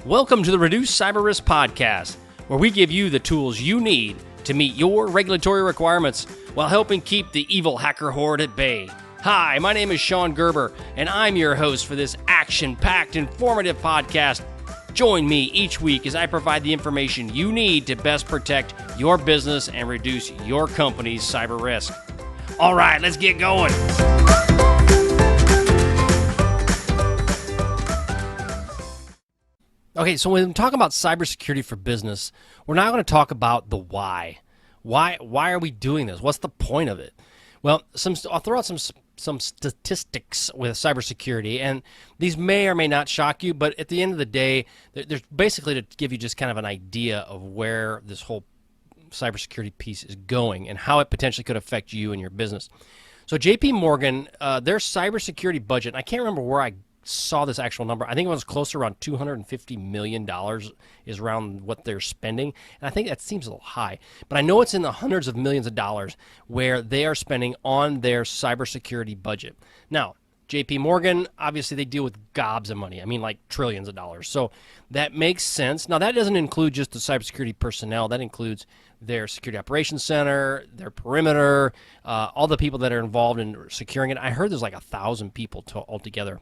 Welcome to the Reduce Cyber Risk Podcast, where we give you the tools you need to meet your regulatory requirements while helping keep the evil hacker horde at bay. Hi, my name is Shon Gerber, and I'm your host for this action-packed, informative podcast. Join me each week as I provide the information you need to best protect your business and reduce your company's cyber risk. All right, let's get going. Okay, so when we talk about cybersecurity for business, we're now going to talk about the why. Why are we doing this? What's the point of it? Well, I'll throw out some statistics with cybersecurity, and these may or may not shock you, but at the end of the day, there's basically to give you just kind of an idea of where this whole cybersecurity piece is going and how it potentially could affect you and your business. So JP Morgan, their cybersecurity budget, I can't remember where I saw this actual number. I think it was close around $250 million is around what they're spending. And I think that seems a little high. But I know it's in the hundreds of millions of dollars where they are spending on their cybersecurity budget. Now, JP Morgan, obviously they deal with gobs of money. I mean, like trillions of dollars. So that makes sense. Now, that doesn't include just the cybersecurity personnel. That includes their security operations center, their perimeter, all the people that are involved in securing it. I heard there's like 1,000 people altogether.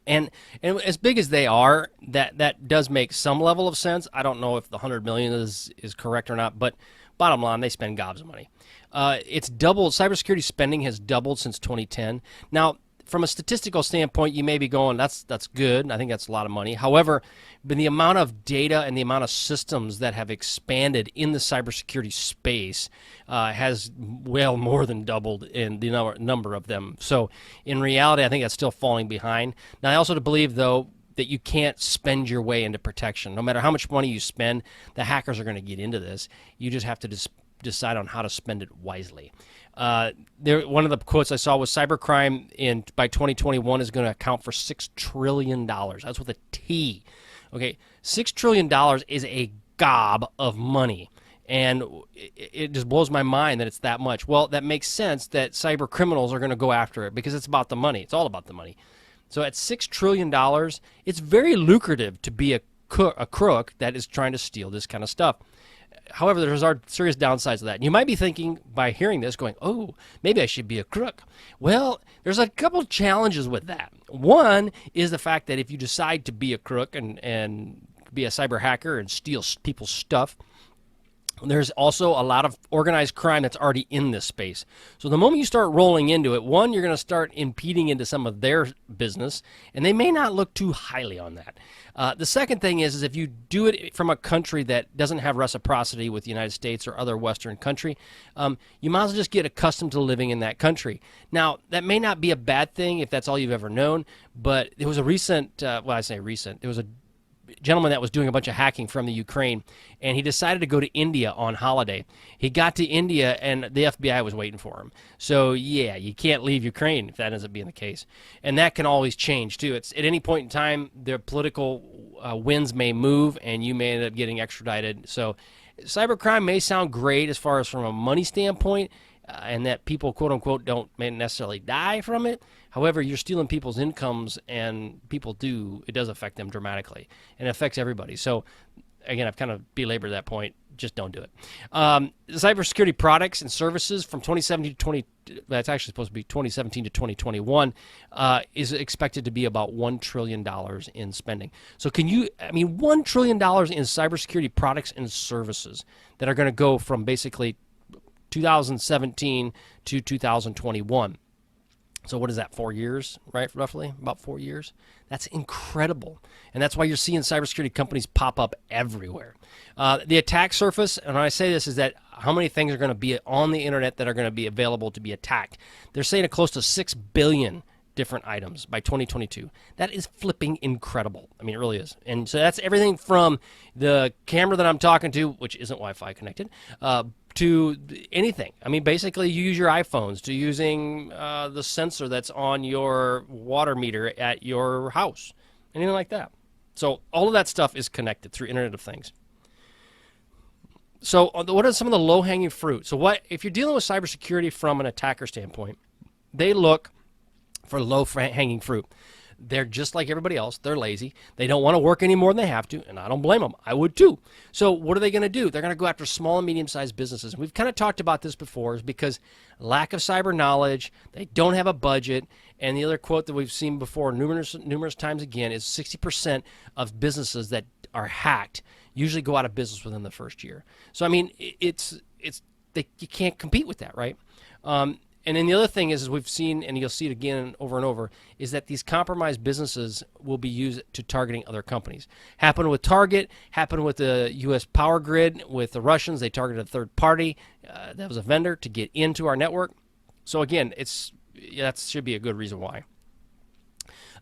And as big as they are, that does make some level of sense. I don't know if the $100 million is correct or not, but bottom line, they spend gobs of money. It's doubled. Cybersecurity spending has doubled since 2010. Now, from a statistical standpoint, you may be going, that's good. I think that's a lot of money. However, the amount of data and the amount of systems that have expanded in the cybersecurity space has well more than doubled in the number of them. So in reality, I think that's still falling behind. Now, I also believe, though, that you can't spend your way into protection. No matter how much money you spend, the hackers are going to get into this. You just have to decide on how to spend it wisely. One of the quotes I saw was cybercrime by 2021 is going to account for $6 trillion. That's with a T. Okay, $6 trillion is a gob of money. And it just blows my mind that it's that much. Well, that makes sense that cyber criminals are going to go after it because it's about the money. It's all about the money. So at $6 trillion, it's very lucrative to be a crook that is trying to steal this kind of stuff. However, there's serious downsides to that. And you might be thinking, by hearing this, going, oh, maybe I should be a crook. Well, there's a couple challenges with that. One is the fact that if you decide to be a crook and be a cyber hacker and steal people's stuff, there's also a lot of organized crime that's already in this space. So the moment you start rolling into it, one, you're going to start impeding into some of their business, and they may not look too highly on that. The second thing is if you do it from a country that doesn't have reciprocity with the United States or other Western country, you might as well just get accustomed to living in that country. Now, that may not be a bad thing if that's all you've ever known, but there was a recent, there was a gentleman that was doing a bunch of hacking from the Ukraine, and he decided to go to India on holiday. He got to India, and the FBI was waiting for him. So, yeah, you can't leave Ukraine if that ends up being the case. And that can always change, too. It's at any point in time, their political winds may move, and you may end up getting extradited. So cybercrime may sound great as far as from a money standpoint, and that people, quote-unquote, may necessarily die from it. However, you're stealing people's incomes, and it does affect them dramatically, and it affects everybody. So, again, I've kind of belabored that point. Just don't do it. Cybersecurity products and services from 2017 to that's actually supposed to be 2017 to 2021, is expected to be about $1 trillion in spending. So $1 trillion in cybersecurity products and services that are going to go from basically 2017 to 2021. So what is that, 4 years, right, roughly? About 4 years? That's incredible. And that's why you're seeing cybersecurity companies pop up everywhere. The attack surface, and when I say this, is that how many things are going to be on the internet that are going to be available to be attacked. They're saying close to 6 billion different items by 2022. That is flipping incredible. I mean, it really is. And so that's everything from the camera that I'm talking to, which isn't Wi-Fi connected, to anything. I mean, basically, you use your iPhones, to using the sensor that's on your water meter at your house, anything like that. So all of that stuff is connected through Internet of Things. So what are some of the low-hanging fruit? So if you're dealing with cybersecurity from an attacker standpoint, they look for low-hanging fruit. They're just like everybody else. They're lazy. They don't want to work any more than they have to, and I don't blame them. I would too. So what are they going to do? They're going to go after small and medium-sized businesses. We've kind of talked about this before, is because lack of cyber knowledge, they don't have a budget, and the other quote that we've seen before numerous times again is 60% of businesses that are hacked usually go out of business within the first year. So I mean, you can't compete with that, right? And then the other thing is we've seen, and you'll see it again over and over, is that these compromised businesses will be used to targeting other companies. Happened with Target, happened with the U.S. power grid, with the Russians. They targeted a third party that was a vendor to get into our network. So again, that should be a good reason why.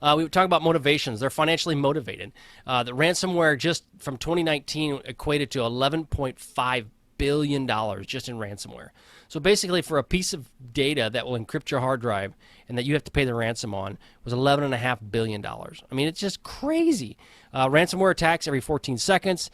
We were talking about motivations. They're financially motivated. The ransomware just from 2019 equated to $11.5 billion just in ransomware. So basically, for a piece of data that will encrypt your hard drive and that you have to pay the ransom on was $11.5 billion. I mean, it's just crazy. Ransomware attacks every 14 seconds.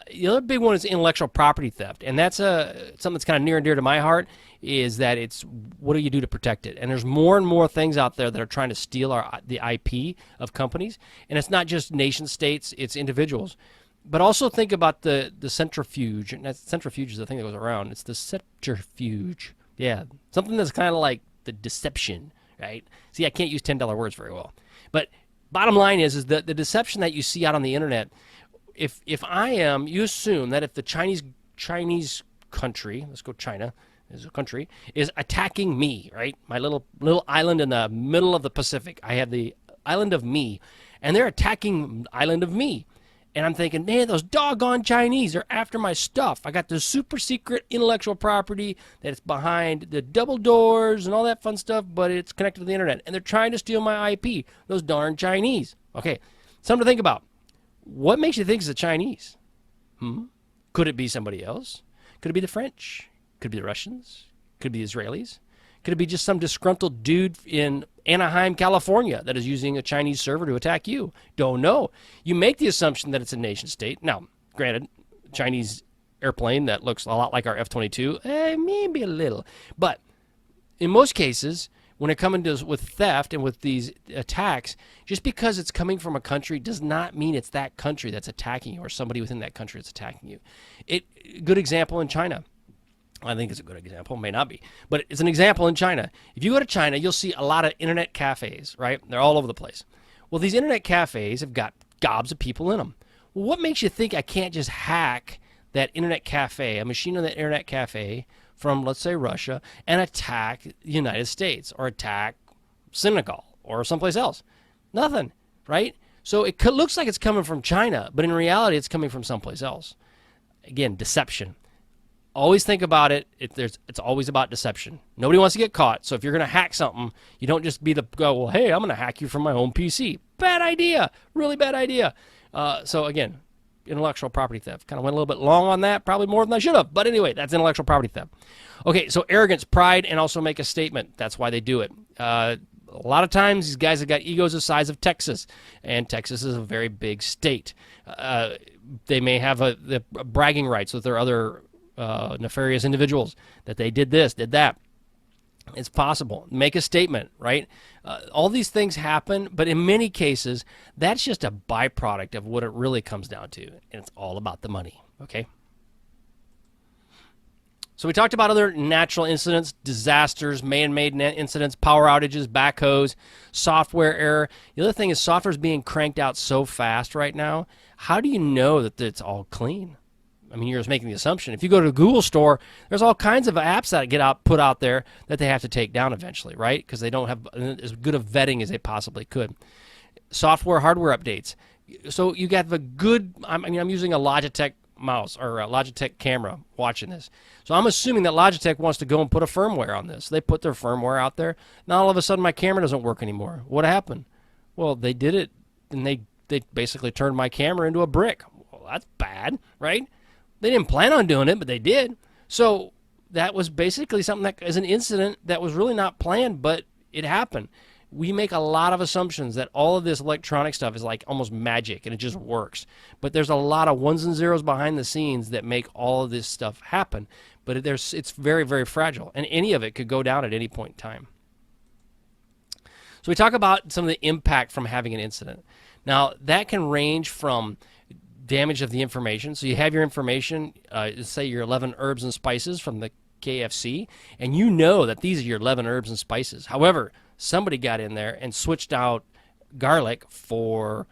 The other big one is intellectual property theft, and that's something that's kind of near and dear to my heart. Is that it's what do you do to protect it? And there's more and more things out there that are trying to steal the IP of companies, and it's not just nation states; it's individuals. But also think about the centrifuge. And that centrifuge is the thing that goes around. It's the centrifuge. Yeah, something that's kind of like the deception, right? See, I can't use $10 words very well. But bottom line is that the deception that you see out on the internet, if you assume that if the Chinese country, let's go China, as a country, is attacking me, right? My little island in the middle of the Pacific. I have the island of me, and they're attacking island of me. And I'm thinking, man, those doggone Chinese are after my stuff. I got this super secret intellectual property that's behind the double doors and all that fun stuff, but it's connected to the internet. And they're trying to steal my IP. Those darn Chinese. Okay, something to think about. What makes you think it's the Chinese? Could it be somebody else? Could it be the French? Could it be the Russians? Could it be the Israelis? Could it be just some disgruntled dude in Anaheim, California that is using a Chinese server to attack you? Don't know. You make the assumption that it's a nation state. Now, granted, Chinese airplane that looks a lot like our F-22, maybe a little. But in most cases, when it comes to with theft and with these attacks, just because it's coming from a country does not mean it's that country that's attacking you or somebody within that country that's attacking you. Good example in China. I think it's a good example. May not be. But it's an example in China. If you go to China, you'll see a lot of internet cafes, right? They're all over the place. Well, these internet cafes have got gobs of people in them. Well, what makes you think I can't just hack that internet cafe, a machine on that internet cafe from, let's say, Russia, and attack the United States or attack Senegal or someplace else? Nothing, right? So it looks like it's coming from China, but in reality, it's coming from someplace else. Again, deception. Always think about it. It's always about deception. Nobody wants to get caught. So if you're going to hack something, you don't just well, hey, I'm going to hack you from my home PC. Bad idea. Really bad idea. So again, intellectual property theft. Kind of went a little bit long on that, probably more than I should have. But anyway, that's intellectual property theft. Okay, so arrogance, pride, and also make a statement. That's why they do it. A lot of times, these guys have got egos the size of Texas, and Texas is a very big state. They may have the bragging rights with their other nefarious individuals that they did this, did that. It's possible. Make a statement, right? All these things happen, but in many cases, that's just a byproduct of what it really comes down to, and it's all about the money, okay? So we talked about other natural incidents, disasters, man-made incidents, power outages, backhoes, software error. The other thing is software is being cranked out so fast right now. How do you know that it's all clean? I mean, you're just making the assumption. If you go to the Google store, there's all kinds of apps that put out there that they have to take down eventually, right? Because they don't have as good of vetting as they possibly could. Software, hardware updates. So you got I'm using a Logitech mouse or a Logitech camera watching this. So I'm assuming that Logitech wants to go and put a firmware on this. They put their firmware out there. Now all of a sudden my camera doesn't work anymore. What happened? Well, they did it, and they basically turned my camera into a brick. Well, that's bad, right? They didn't plan on doing it, but they did. So that was basically something that is an incident that was really not planned, but it happened. We make a lot of assumptions that all of this electronic stuff is like almost magic and it just works. But there's a lot of ones and zeros behind the scenes that make all of this stuff happen. But it's very, very fragile, and any of it could go down at any point in time. So we talk about some of the impact from having an incident. Now, that can range from damage of the information. So you have your information, say your 11 herbs and spices from the KFC, and you know that these are your 11 herbs and spices. However, somebody got in there and switched out garlic for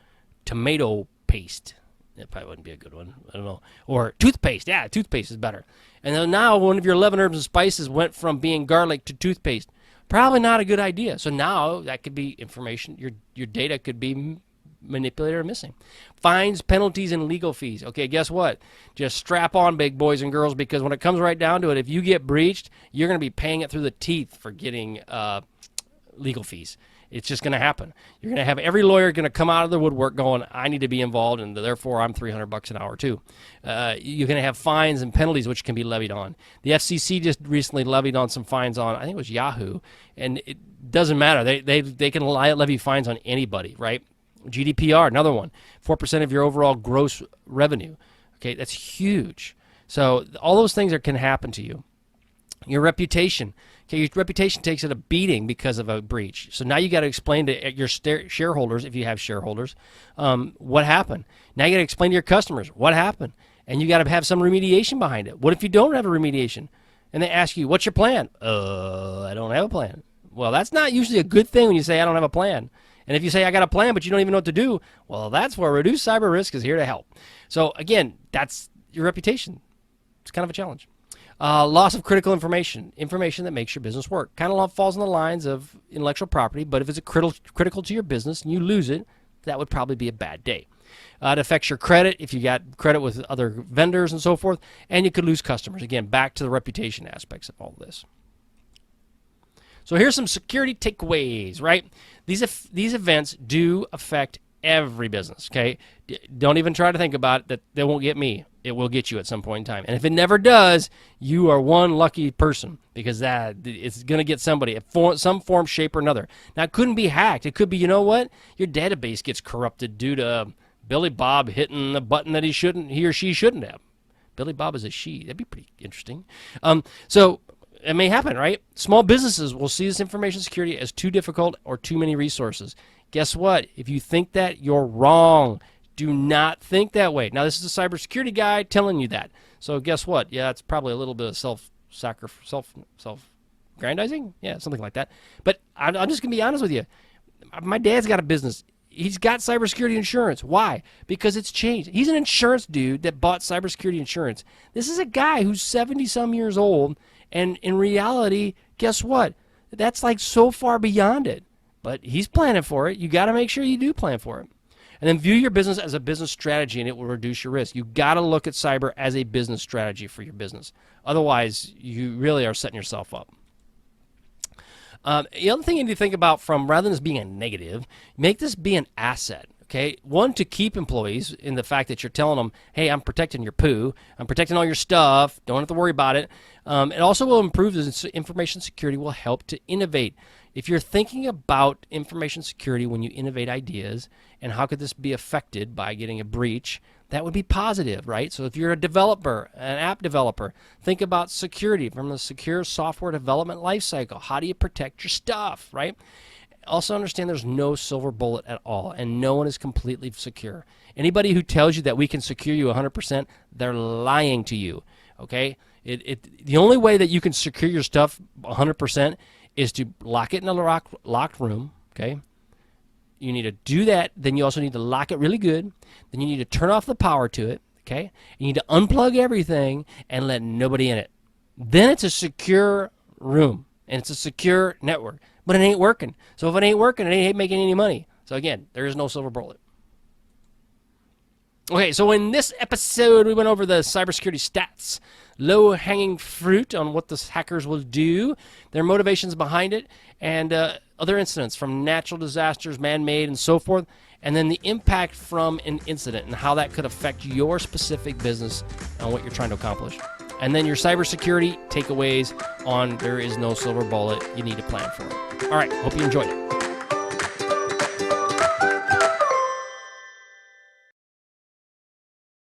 tomato paste. That probably wouldn't be a good one. I don't know. Or toothpaste. Yeah, toothpaste is better. And then now one of your 11 herbs and spices went from being garlic to toothpaste. Probably not a good idea. So now that could be information. Your data could be manipulated or missing. Fines, penalties, and legal fees. Okay, guess what? Just strap on, big boys and girls, because when it comes right down to it, if you get breached, you're going to be paying it through the teeth for getting legal fees. It's just going to happen. You're going to have every lawyer going to come out of the woodwork going, I need to be involved, and therefore I'm $300 an hour too. You're going to have fines and penalties which can be levied on. The FCC just recently levied on some fines on, I think it was Yahoo, and it doesn't matter. They can levy fines on anybody, right? GDPR, another one, 4% of your overall gross revenue. Okay, that's huge. So all those things can happen to you. Your reputation. Okay, your reputation takes it a beating because of a breach. So now you got to explain to your shareholders, if you have shareholders, what happened. Now you got to explain to your customers what happened, and you got to have some remediation behind it. What if you don't have a remediation, and they ask you, "What's your plan?" I don't have a plan. Well, that's not usually a good thing when you say, "I don't have a plan." And if you say, I got a plan, but you don't even know what to do, well, that's where Reduced Cyber Risk is here to help. So, again, that's your reputation. It's kind of a challenge. Loss of critical information that makes your business work. Kind of falls in the lines of intellectual property, but if it's critical to your business and you lose it, that would probably be a bad day. It affects your credit if you got credit with other vendors and so forth, and you could lose customers. Again, back to the reputation aspects of all this. So here's some security takeaways, right? These events do affect every business, okay? Don't even try to think about it that they won't get me. It will get you at some point in time. And if it never does, you are one lucky person because it's going to get somebody at some form, shape, or another. Now, it couldn't be hacked. It could be, you know what? Your database gets corrupted due to Billy Bob hitting the button that he or she shouldn't have. Billy Bob is a she. That'd be pretty interesting. So it may happen, right? Small businesses will see this information security as too difficult or too many resources. Guess what? If you think that, you're wrong. Do not think that way. Now, this is a cybersecurity guy telling you that. So guess what? Yeah, it's probably a little bit of self-grandizing. Yeah, something like that. But I'm just going to be honest with you. My dad's got a business. He's got cybersecurity insurance. Why? Because it's changed. He's an insurance dude that bought cybersecurity insurance. This is a guy who's 70-some years old, and in reality, guess what? That's like so far beyond it. But he's planning for it. You got to make sure you do plan for it. And then view your business as a business strategy, and it will reduce your risk. You got to look at cyber as a business strategy for your business. Otherwise, you really are setting yourself up. The other thing you need to think about rather than this being a negative, make this be an asset. Okay, one, to keep employees in the fact that you're telling them, hey, I'm protecting your poo, I'm protecting all your stuff, don't have to worry about it. It also will improve the information security, will help to innovate. If you're thinking about information security when you innovate ideas and how could this be affected by getting a breach, that would be positive, right? So if you're a developer, an app developer, think about security from the secure software development lifecycle. How do you protect your stuff, right? Also understand there's no silver bullet at all, and no one is completely secure. Anybody who tells you that we can secure you 100%, they're lying to you, okay? The only way that you can secure your stuff 100% is to lock it in a locked room, okay? You need to do that. Then you also need to lock it really good. Then you need to turn off the power to it, okay? You need to unplug everything and let nobody in it. Then it's a secure room, and it's a secure network. But it ain't working. So if it ain't working, it ain't making any money. So again, there is no silver bullet. Okay, so in this episode, we went over the cybersecurity stats, low-hanging fruit on what the hackers will do, their motivations behind it, and other incidents from natural disasters, man-made, and so forth, and then the impact from an incident and how that could affect your specific business and what you're trying to accomplish. And then your cybersecurity takeaways on there is no silver bullet. You need to plan for it. All right, hope you enjoyed it.